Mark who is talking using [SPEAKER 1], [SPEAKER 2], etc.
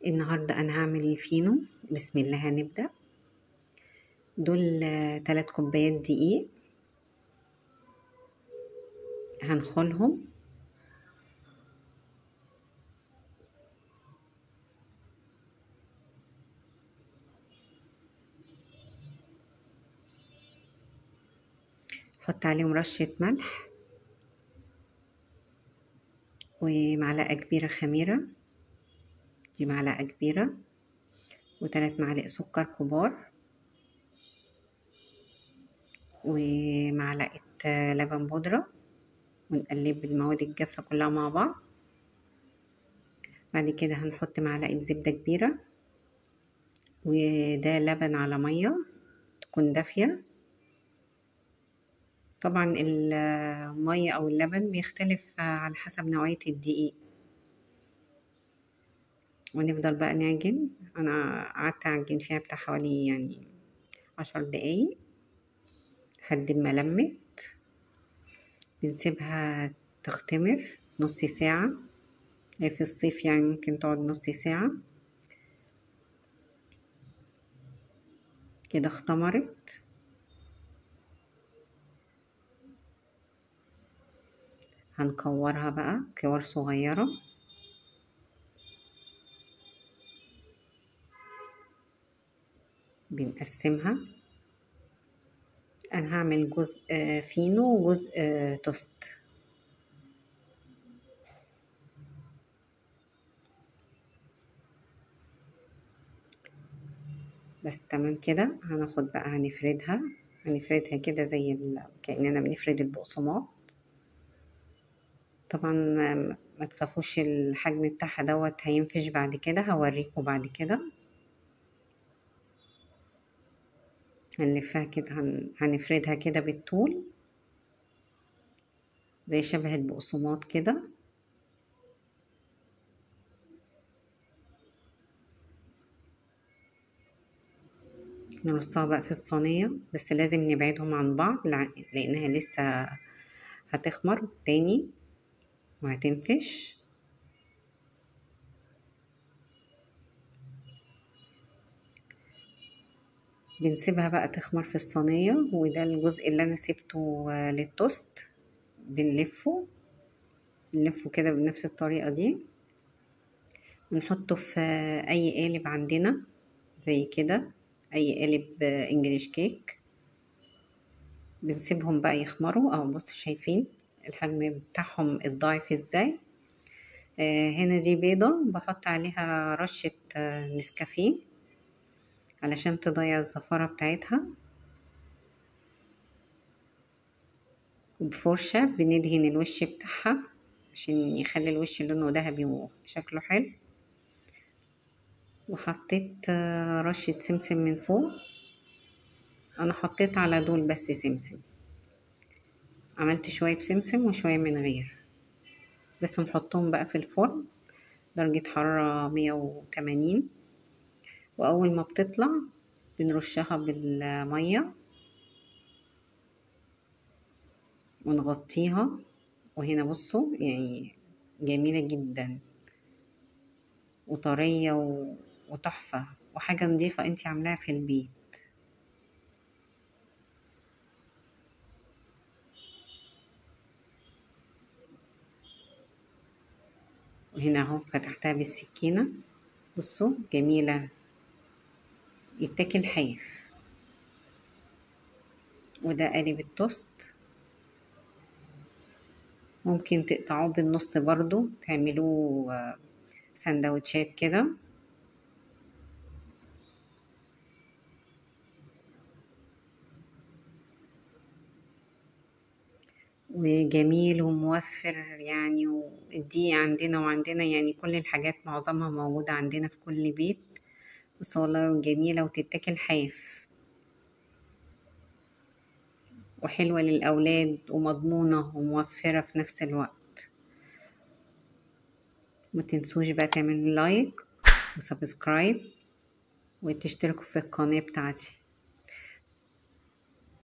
[SPEAKER 1] النهاردة أنا هعمل الفينو. بسم الله هنبدأ. دول 3 كوبايات دقيق هنخلهم. حط عليهم رشة ملح ومعلقة كبيرة خميرة، دي معلقة كبيرة، و3 معالق سكر كبار، ومعلقة لبن بودرة، ونقلب المواد الجافة كلها مع بعض. بعد كده هنحط معلقة زبدة كبيرة، وده لبن على مية تكون دافية. طبعا المية او اللبن بيختلف على حسب نوعية الدقيق. ونفضل بقى نعجن. انا قعدت اعجن فيها بتاع حوالي 10 دقايق لحد ما لمت. بنسيبها تختمر نص ساعة، في الصيف ممكن تقعد نص ساعة. كده اختمرت. هنكورها بقى كور صغيرة. بنقسمها. انا هعمل جزء فينو وجزء توست. بس تمام كده. هناخد بقى هنفردها كده زي كأننا بنفرد البقسماط. طبعا ما تخافوش الحجم بتاعها دوت هينفش بعد كده، هوريكم بعد كده. هنلفها كده، هنفردها كده بالطول زي شبه البقسماط كده. نرصها بقى في الصينية، بس لازم نبعدهم عن بعض لأنها لسه هتخمر تاني وهتنفش. بنسيبها بقى تخمر في الصينية. وده الجزء اللي أنا سيبته للتوست. بنلفه كده بنفس الطريقة دي، ونحطه في أي قالب عندنا زي كده، أي قالب إنجليش كيك. بنسيبهم بقى يخمروا. أهو بص، شايفين الحجم بتاعهم الضعيف ازاي. هنا دي بيضة بحط عليها رشة نسكافيه علشان تضيع الزفارة بتاعتها. وبفرشة بندهن الوش بتاعها عشان يخلي الوش لونه ذهبي وشكله حلو. وحطيت رشة سمسم من فوق. انا حطيت على دول بس سمسم، عملت شوية بسمسم وشوية من غير. بس نحطهم بقى في الفرن درجة حرارة 180. واول ما بتطلع بنرشها بالمية ونغطيها. وهنا بصوا جميلة جدا وطرية وتحفة، وحاجة نضيفة انتي عاملاها في البيت. وهنا اهو فتحتها بالسكينة. بصوا جميلة، يتاكل حيف. وده قالب التوست. ممكن تقطعوه بالنص برضو، تعملوه سندوتشات كده. وجميل وموفر والدقيق عندنا وعندنا كل الحاجات معظمها موجودة عندنا في كل بيت. بس والله جميلة وتتاكل حيف وحلوة للأولاد ومضمونة وموفرة في نفس الوقت. ما تنسوش بقى تعملوا لايك وسبسكرايب وتشتركوا في القناة بتاعتي.